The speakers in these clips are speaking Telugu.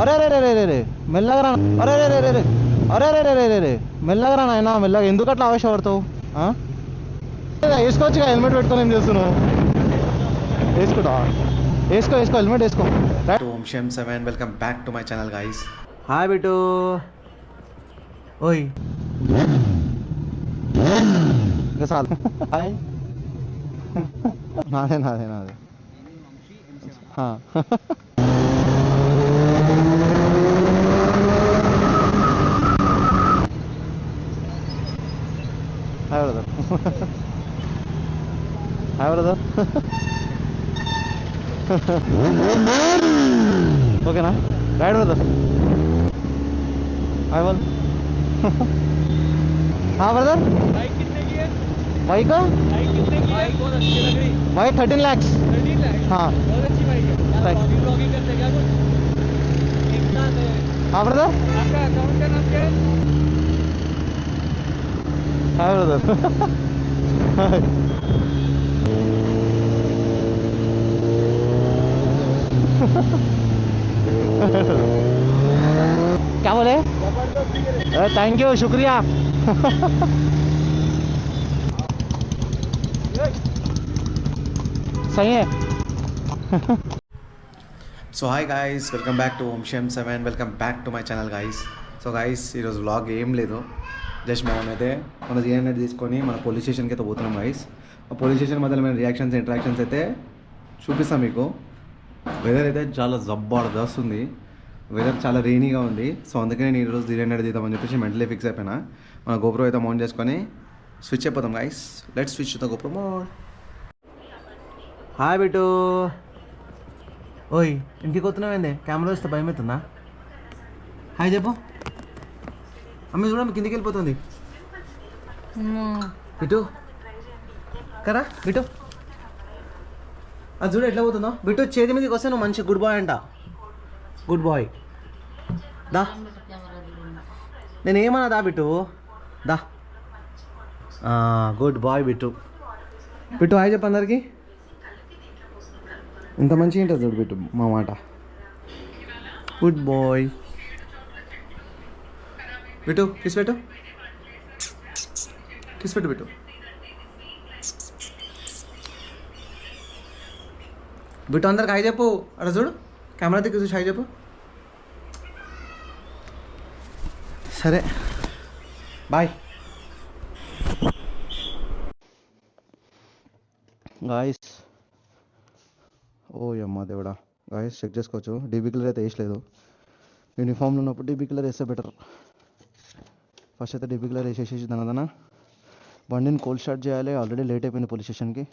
అరే రే రే రే రే రే మెల్లగా రా. అరే రే రే రే రే అరే రే రే రే రే రే మెల్లగా రా నాయనా, మెల్లగా. ఎందుకు అట్లా ఆవేశపడతావు? వేసుకోవచ్చుగా, హెల్మెట్ పెట్టుకొని ఏం చేస్తున్నావు? వేసుకో వేసుకో హెల్మెట్ వేసుకో. Om Sham 7 welcome back to my channel guys. Hi Bittu. ఓయ్ ఇంకా చాలు. హాయ్. నాదే నాదే నాదే. Hi brother. Hi brother. ఓకేనా? Right brother. హాయ్ बोल. हाँ ब्रदर. बाइक कितने की है? बाइक कितने की है? बहुत अच्छी लग रही. बाइक 13 लाख. 13 लाख. हाँ बहुत अच्छी बाइक है. अभी ब्लॉगिंग करते क्या कुछ? हाँ ब्रदर. आपका अकाउंट का नाम क्या है? हाँ ब्रदर. क्या बोले? थैंक यू, शुक्रिया. सही है. So hi guys, welcome back to Om Sham 7 welcome back to my channel guys. So guys, ఈరోజు వ్లాగ్ ఏం లేదు, జస్ట్ మనమైతే మన జీఎన్ఎట్ తీసుకొని మన పోలీస్ స్టేషన్కి అయితే పోతున్నాం గైస్. ఆ పోలీస్ స్టేషన్ మధ్యలో మేము రియాక్షన్స్ ఇంటరాక్షన్స్ అయితే చూపిస్తాం మీకు. వెదర్ అయితే చాలా జబర్దస్త్ ఉంది, వెదర్ చాలా రెయినీగా ఉంది. సో అందుకే నేను ఈరోజు జీఎన్ఎట్ తీద్దామని చెప్పేసి మెంటలీ ఫిక్స్ అయిపోయినా. మన గోప్రో అయితే మౌంట్ చేసుకొని స్విచ్ అయిపోతాం guys. Let's switch the GoPro mode. Hi Bittu. ఓయ్ ఇంటికి వస్తున్నావేంది? కెమెరా వస్తే భయం అవుతుందా? హాయ్ చెప్పు. అమ్మ చూడమ్మ కిందికి వెళ్ళిపోతుంది. బిట్టు కరా బిట్టు, అది చూడు ఎట్లా పోతుందో. బిట్టు చేతి మీదకి వస్తే నువ్వు మంచి గుడ్ బాయ్ అంట. గుడ్ బాయ్ దా. నేనేమన్నా దా బిట్టు దా. Good boy Bittu. Bittu hi చెప్పు అందరికి. ఇంత మంచిగా ఉంటుంది చూడు బిట్టు మా మాట. Good boy Bittu. కిస్ పెట్టు, కిస్ పెట్టు బిట్టు. బిట్టు అందరికి హాయ్ చెప్పు. అక్కడ చూడు కెమెరా దగ్గర చూసి హాయ్ చెప్పు. సరే బాయ్ గాయస్. ఓ అమ్మా దేవుడా. గాయస్ చెక్ చేసుకోవచ్చు, డీబీ కలర్ అయితే వేసలేదు. యూనిఫామ్లో ఉన్నప్పుడు డీబీ కలర్ వేస్తే బెటర్. ఫస్ట్ అయితే డీబీ కలర్ వేసేసి దానిదన బండిని కోల్డ్ స్టార్ట్ చేయాలి. ఆల్రెడీ లేట్ అయిపోయింది పోలీస్ స్టేషన్కి.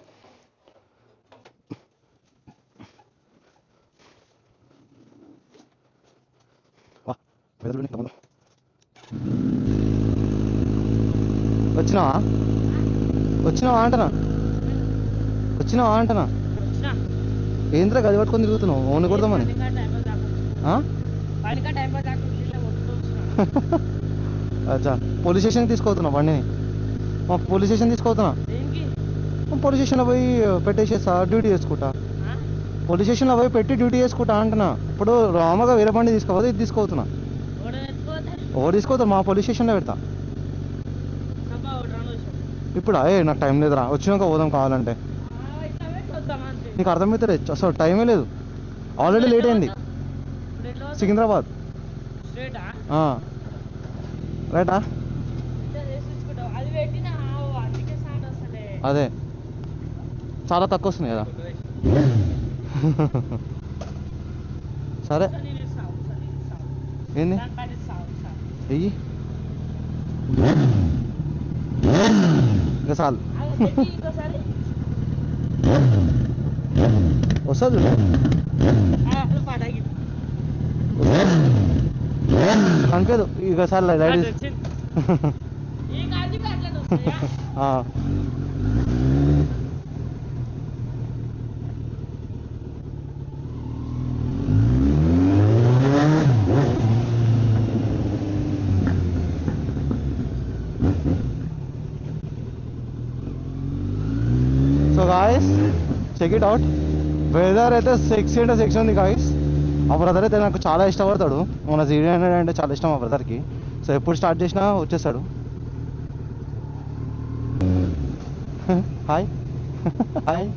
వచ్చినావా? వచ్చినావా అంటనా? ఏంద్రా గది పట్టుకొని తిరుగుతున్నావు? ఓన్ కొడదామని. అచ్చా, పోలీస్ స్టేషన్కి తీసుకుపోతున్నావు బండిని? Police station తీసుకుపోతున్నా. పోలీస్ స్టేషన్లో పోయి పెట్టేసేస్తా, డ్యూటీ చేసుకుంటా. పోలీస్ స్టేషన్లో పోయి పెట్టి డ్యూటీ చేసుకుంటా అంటున్నా. ఇప్పుడు రామగా వేరే బండి తీసుకోవద్దు, ఇది తీసుకుపోతున్నా. ఎవరు తీసుకోవద్దు, మా పోలీస్ స్టేషన్లో పెడతా. ఇప్పుడు నాకు టైం లేదురా, వచ్చినాక పోదాం కావాలంటే. నీకు అర్థమవుతుంది, అసలు టైమే లేదు. ఆల్రెడీ లేట్ అయింది. సికింద్రాబాద్. రైటా? అదే చాలా తక్కువ వస్తుంది కదా. సరే ఏంది వెయ్యి ఇంకా చాలు. వస్తుంది కనిపించదు ఇక sir light. So guys check it out. Weather అయితే సెక్సీ అంటే సెక్షన్ ఉంది గాయస్. ఆ బ్రదర్ అయితే నాకు చాలా ఇష్టపడతాడు. మన ZD అంటే చాలా ఇష్టం ఆ బ్రదర్కి. సో ఎప్పుడు స్టార్ట్ చేసినా వచ్చేస్తాడు. Hi hi.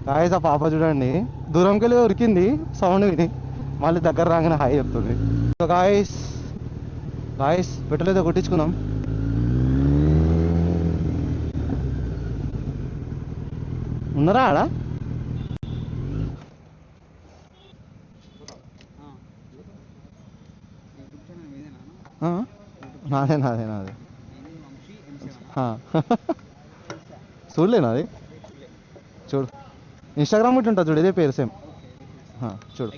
గాయస్ ఆ పాప చూడండి, దూరంకి వెళ్ళి ఉరికింది సౌండ్ విని, మళ్ళీ దగ్గర రాగానే హాయ్ చెప్తుంది. సో గాయస్ గాయస్ పెట్రోల్ అయితే కొట్టించుకుందాం. ఉన్నారా ఆడ? నాదే నాదే నాదే చూడలేనా అది? చూడు ఇన్స్టాగ్రామ్ ఇట్లా ఉంటుంది చూడు, ఇదే పేరు సేమ్. చూడు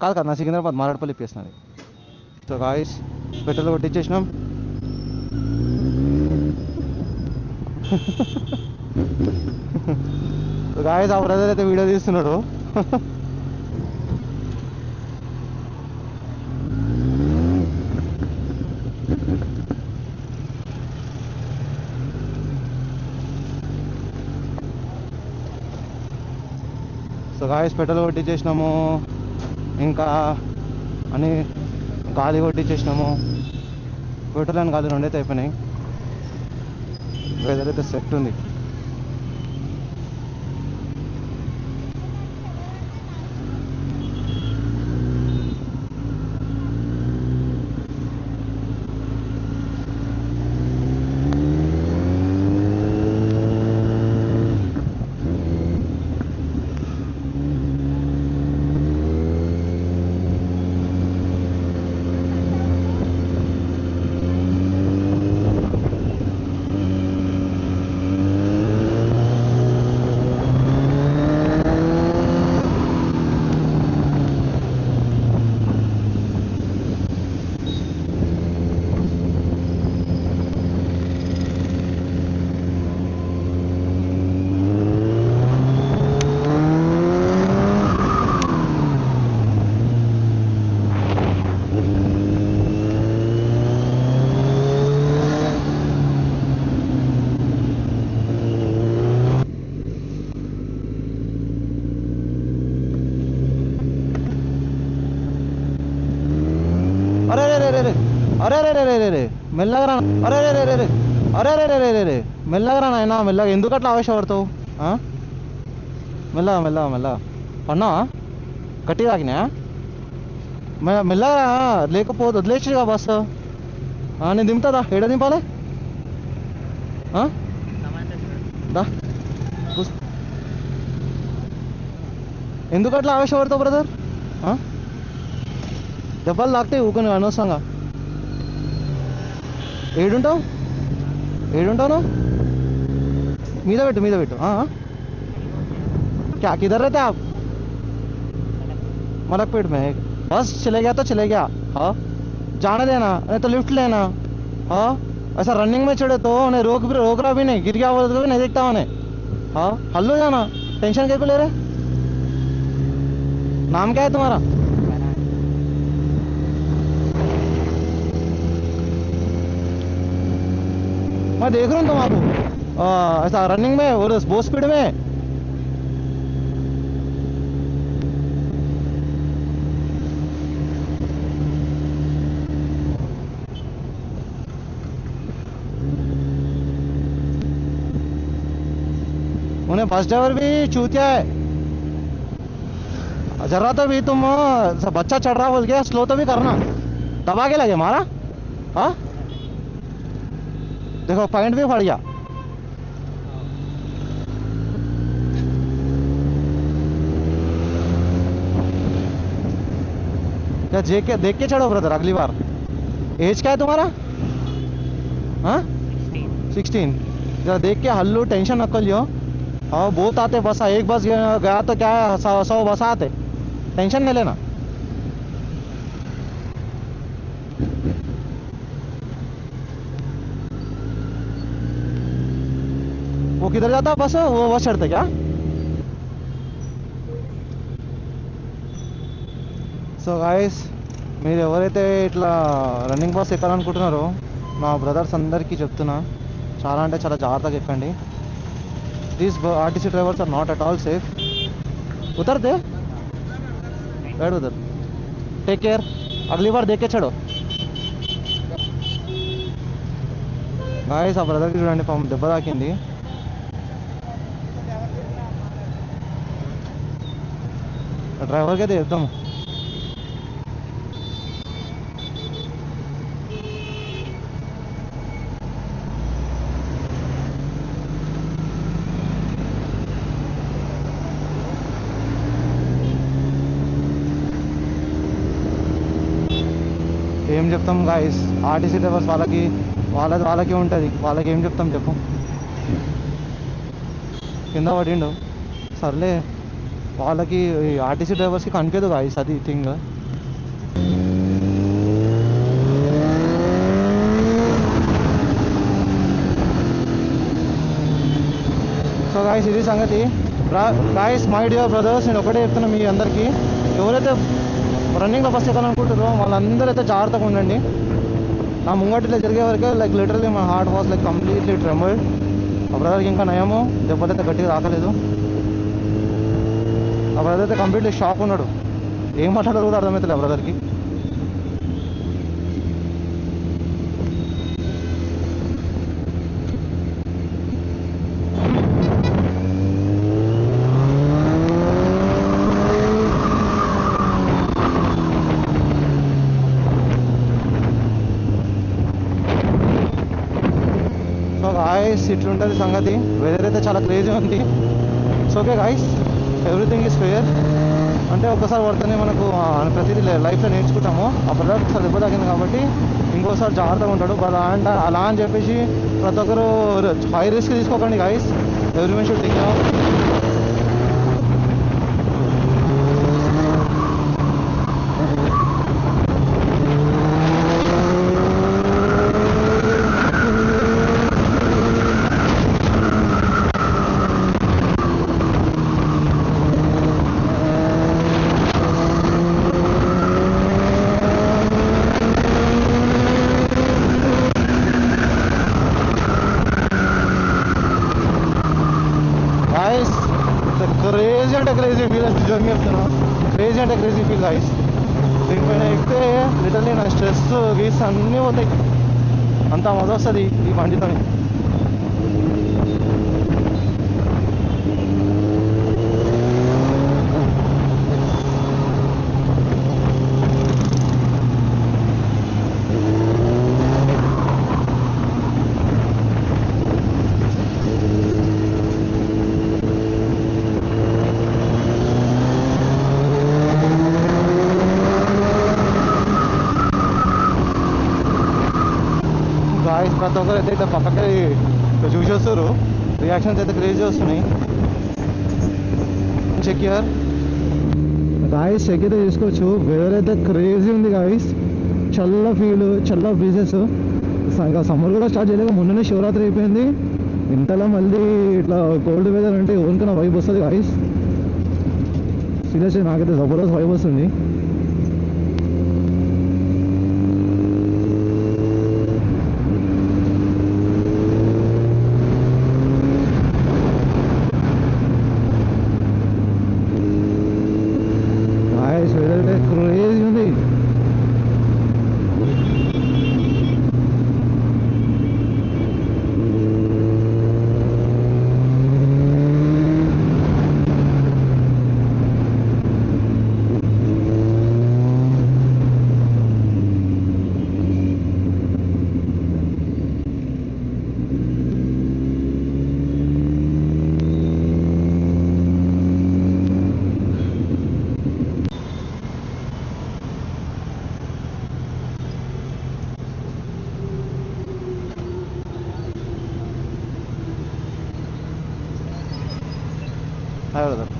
కాదు కాదు, నా సికింద్రాబాద్ మారాడపల్లి ఇప్పేసినది. సో గాయస్ పెట్రోల్ కొట్టించేసినాం. గాయస్ ఆ బ్రదర్ అయితే వీడియో తీస్తున్నాడు. సో గాయస్ పెట్రోల్ కొట్టించేసినాము, ఇంకా అని గాలి కొట్టించేసినాము. పెట్రోల్ అని గాలి రెండైతే అయిపోయినాయి. వెదర్ అయితే సెట్ ఉంది. అరే రే రే రే రే రే మెల్లగా రా. అరే రే రే రే రే అరే రే రే రే రే రే మెల్లగా రా నాయనా, మెల్లగా. ఎందుకు అట్లా ఆవేశపడతావు? మెల్లగా మెల్లగా మెల్లగా. పన్నావా? గట్టిగా తాకినా? మెల్లగా లేకపోతే వదిలేసిగా బస్సు. నేను దింపుతుందా? ఏడ దింపాలి? దా ఎందుకు అట్లా ఆవేశపడతావు బ్రదర్? దెబ్బలు తాకితే ఊకొని అనవసరంగా. ఏడుంటావు ఏడుంటావు? మీద పెట్టు మీద పెట్టు. क्या किधर रहते आप? मलकपेट में। बस चले गया तो चले गया। हाँ जाने देना, नहीं तो लिफ्ट लेना। हाँ ऐसा रनिंग में चढ़े तो उन्हें रोक रहा भी नहीं, गिर गया वो तो भी नहीं देखता उन्हें। हाँ हल्लो जाना, टेंशन क्या को ले रहे? नाम क्या है तुम्हारा? मैं देख रहा हूँ तुम्हारा ऐसा रनिंग में और बहुत स्पीड में। उन्हें बस ड्राइवर भी चूतिया है। जरा तो भी तुम बच्चा चढ़ रहा बोल के स्लो तो भी करना, दबा के लगे मारा। हाँ देखो पॉइंट भी फट गया। क्या देख के चढ़ो ब्रदर अगली बार। एज क्या है तुम्हारा? हाँ 16। जरा देख के हल्लू, टेंशन न कर लियो। हाँ बहुत आते बस, एक बस गया तो क्या है 100 बस आते, टेंशन नहीं लेना। वो किधर जाता है बस? वो बस चढ़ते क्या? సో గాయస్ మీరు ఎవరైతే ఇట్లా రన్నింగ్ బస్ ఎక్కాలనుకుంటున్నారో నా బ్రదర్స్ అందరికీ చెప్తున్నా, చాలా అంటే చాలా జాగ్రత్తగా ఎక్కండి. These RTC drivers are not at all safe. उतर दे, बैठ उधर. Take care. अगली बार देख के चढ़ो. गाइस ఆ బ్రదర్కి చూడండి పాపం దెబ్బ తాకింది. డ్రైవర్కి అయితే చెప్తాము. ఏం చెప్తాం గాయస్, ఆర్టీసీ డ్రైవర్స్ వాళ్ళకి ఉంటుంది. వాళ్ళకి ఏం చెప్తాం చెప్పు. కింద పడిండు సర్లే, వాళ్ళకి ఆర్టీసీ డ్రైవర్స్కి కనిపించదు గాయస్, అది థింగ్. సో గాయస్ ఇది సంగతి. గాయస్ మై డియర్ బ్రదర్స్, నేను ఒకటే చెప్తున్నా మీ అందరికీ, ఎవరైతే రన్నింగ్లో ఫస్ట్ ఎక్కాలనుకుంటారో వాళ్ళందరూ అయితే జాగ్రత్తగా ఉండండి. నా ముంగటిలో జరిగే వరకే like literally my heart was like completely trembled. ఆ బ్రదర్కి ఇంకా నయము, దెబ్బలైతే గట్టిగా తాకలేదు. ఆ బ్రదర్ అయితే కంప్లీట్లీ షాక్ ఉన్నాడు, ఏం మాట్లాడారు కూడా అర్థమవుతుంది ఆ బ్రదర్కి. సో గాయస్ ఇట్లుంటుంది సంగతి. వెదర్ అయితే చాలా క్రేజీ ఉంది. So okay guys, everything is fair. అంటే ఒక్కసారి పడితేనే మనకు ప్రతిదీ లైఫ్లో నేర్చుకుంటాము. ఆ బ్రదర్ ఒకసారి దెబ్బ తాకింది కాబట్టి ఇంకోసారి జాగ్రత్తగా ఉంటాడు. అలా అని చెప్పేసి ప్రతి ఒక్కరు హై రిస్క్ తీసుకోకండి guys. Every one should think of. Crazy అంటే క్రేజీ ఫీల్ వస్తుంది, జర్నీ చెప్తున్నాను. క్రేజీ అంటే క్రేజీ ఫీల్ గాయస్. దీనిపైన ఎక్కితే లిటర్లీ నా స్ట్రెస్ గీస్ అన్నీ పోతాయి. అంత మజా వస్తుంది ఈ బండితో. గాయస్ ప్రతి ఒక్కరు అయితే ఇట్లా పక్కకి చూసేస్తారు. రియాక్షన్స్ అయితే క్రేజీ వస్తున్నాయి. చెక్ హియర్ గాయస్, చెక్ అయితే తీసుకోవచ్చు. వెదర్ అయితే క్రేజీ ఉంది గాయస్. చల్ల ఫీల్, చల్ల బ్రీజెస్. ఇంకా సమ్మర్ కూడా స్టార్ట్ చేయలేక మొన్ననే శివరాత్రి అయిపోయింది. ఇంతలా మళ్ళీ ఇట్లా కోల్డ్ వెదర్ అంటే ఎవరికైనా వైబ్ వస్తుంది గాయస్. సీరియస్లీ నాకైతే జబర్దస్త్ వైబ్ వస్తుంది. క్రేజీ ఉంది. Hi brother.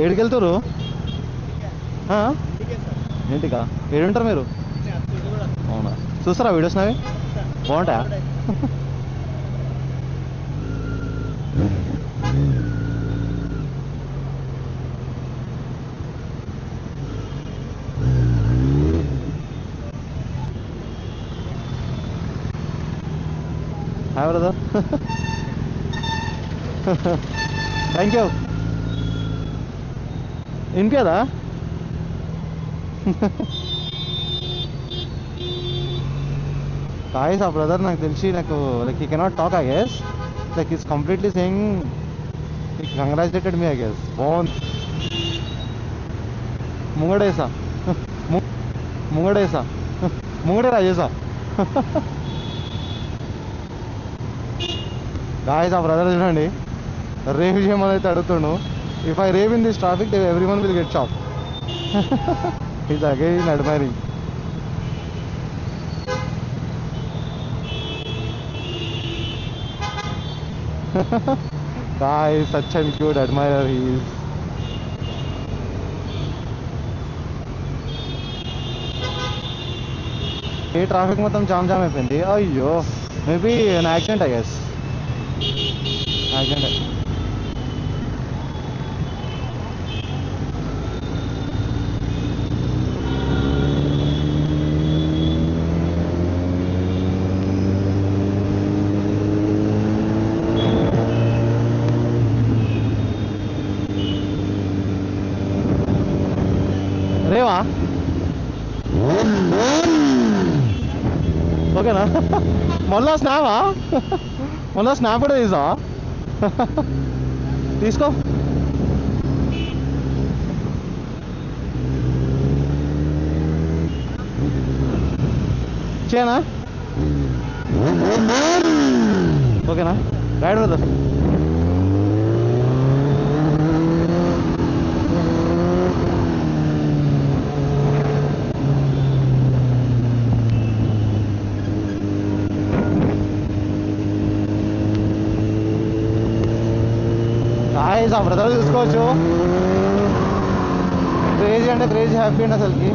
ఏడికి వెళ్తారు? ఇంటికా? ఏడుంటారు మీరు? అవునా, చూస్తారా వీడియోస్ నావి? బాగుంటాయా? Hi brother. Thank you. వినిపించదా? గాయస్ ఆ బ్రదర్ నాకు తెలిసి నాకు like he cannot talk I guess, like is completely saying congratulated me I guess. బాగుంది. ముంగడేసా ముంగడేసా ముంగడే రాజేసా. గాయస్ ఆ బ్రదర్ చూడండి రేవ్ చేయమని అయితే అడుగుతుండు. If I rev in this traffic every one will get shock. Is again admiring. Guys, such a cute admirer he is. ఏ ట్రాఫిక్ మొత్తం జామ్ జామ్ అయిపోయింది. అయ్యో maybe accident I guess. Accident. రేవా ఓకేనా? మొన్న స్నాపా మొన్న స్నాప్ కూడా తీసా. తీసుకో. చేయనా? ఓకేనా? Ride brother. ఆ బ్రదర్ చూసుకోవచ్చు. క్రేజీ అంటే క్రేజీ హ్యాపీ అండి అసలుకి.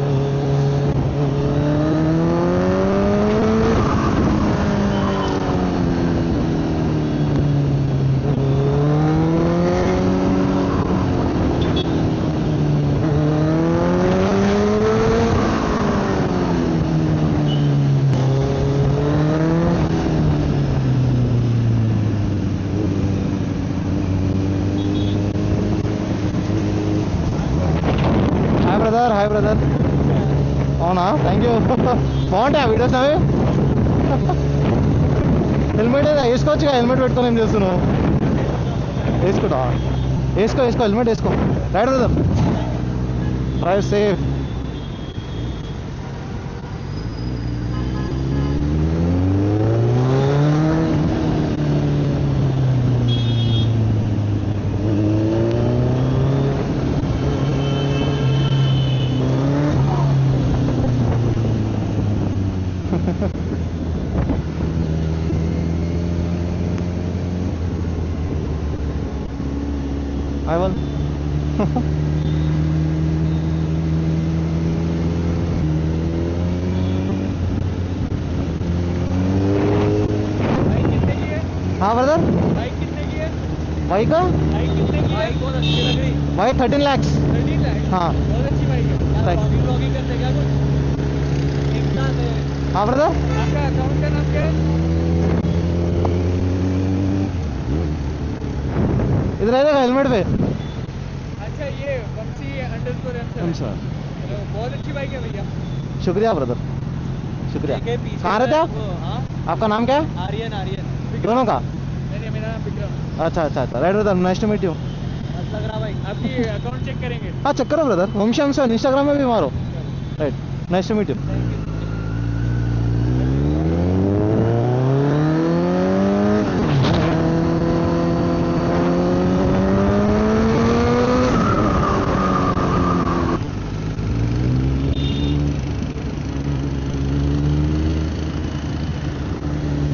Hi brother. అవునా? Thank you. బాగుంటాయి ఆ వీడియోస్ అవి. హెల్మెట్ వేసుకోవచ్చు కదా, హెల్మెట్ పెట్టుకొని ఏం చేస్తున్నావు? వేసుకుంటా. వేసుకో హెల్మెట్ వేసుకో. Right brother. Drive safe. I will. हाँ ब्रदर. बाइक कितने की है? बाइक का? बाइक कितने की है? बहुत अच्छी लग रही. बाइक 13 लाख. 13 लाख. हाँ. बहुत अच्छी बाइक है. ब्लॉगिंग करते क्या कुछ? एक साथ है. हाँ ब्रदर. आपका अकाउंट का नाम क्या है? इधर आएगा हेलमेट पे. अच्छा ये वंशी__M7. बहुत अच्छी बाइक है भैया. शुक्रिया ब्रदर, शुक्रिया. कहाँ रहते आप? आपका नाम क्या है? आर्यन. दोनों का? नहीं, मेरा नाम विक्रम. अच्छा. Right brother, nice to meet you. लग रहा भाई आपकी अकाउंट चेक करेंगे. हाँ चेक करो ब्रदर. वंशी__M7 इंस्टाग्राम में भी मारो. Right, nice to meet you.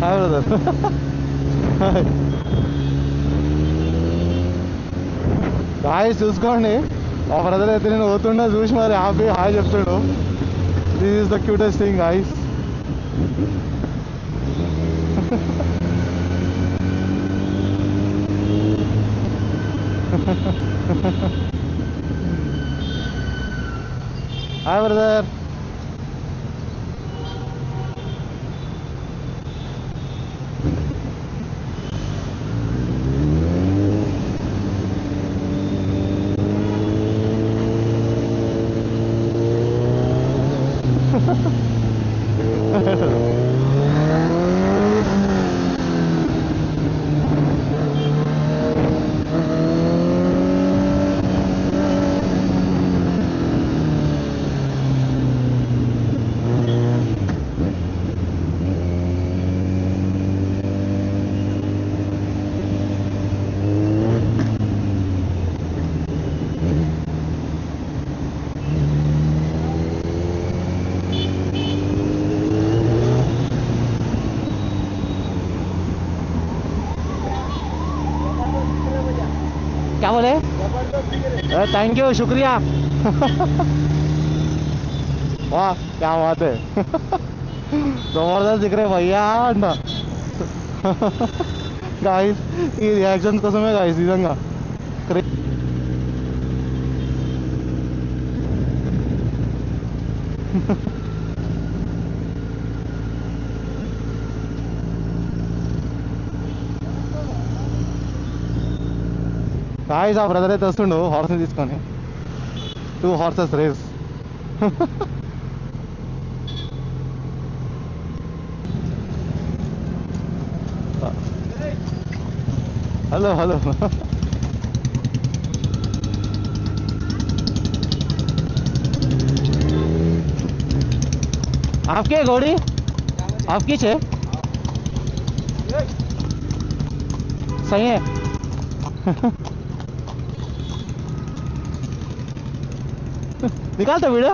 Hi brother. Guys చూసుకోండి, ఆ బ్రదర్ అయితే నేను పోతుండా చూసి మరి హ్యాపీ హాయ్ చెప్తాడు. This is the cutest thing guys. Hi brother. क्या बोले? थैंक यू, शुक्रिया। वाह क्या बात है। जबरदस्त दिख रहे भैया अंట गाइस ఈ రియాక్షన్స్ కోసమే గాయస్ నిజంగా గాయస్ ఆ బ్రదర్ అయితే వస్తుండు హార్స్ని తీసుకొని 2 horses రేస్ हेलो हेलो आपके घोड़ी आपकी छे सही है। निकालते वीडियो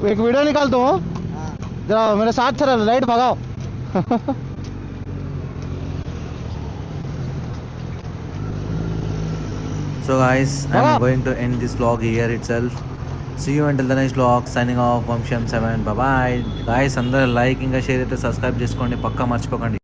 एक वीडियो निकालता हूँ जरा मेरे साथ चला लाइट भगाओ। So guys, I'm going to end this vlog here itself. See you until the next vlog. Signing off, Vamsham 7. Bye bye. Guys, అందరూ లైక్ ఇంకా షేర్ అయితే సబ్స్క్రైబ్ చేసుకోండి, పక్కా మర్చిపోకండి.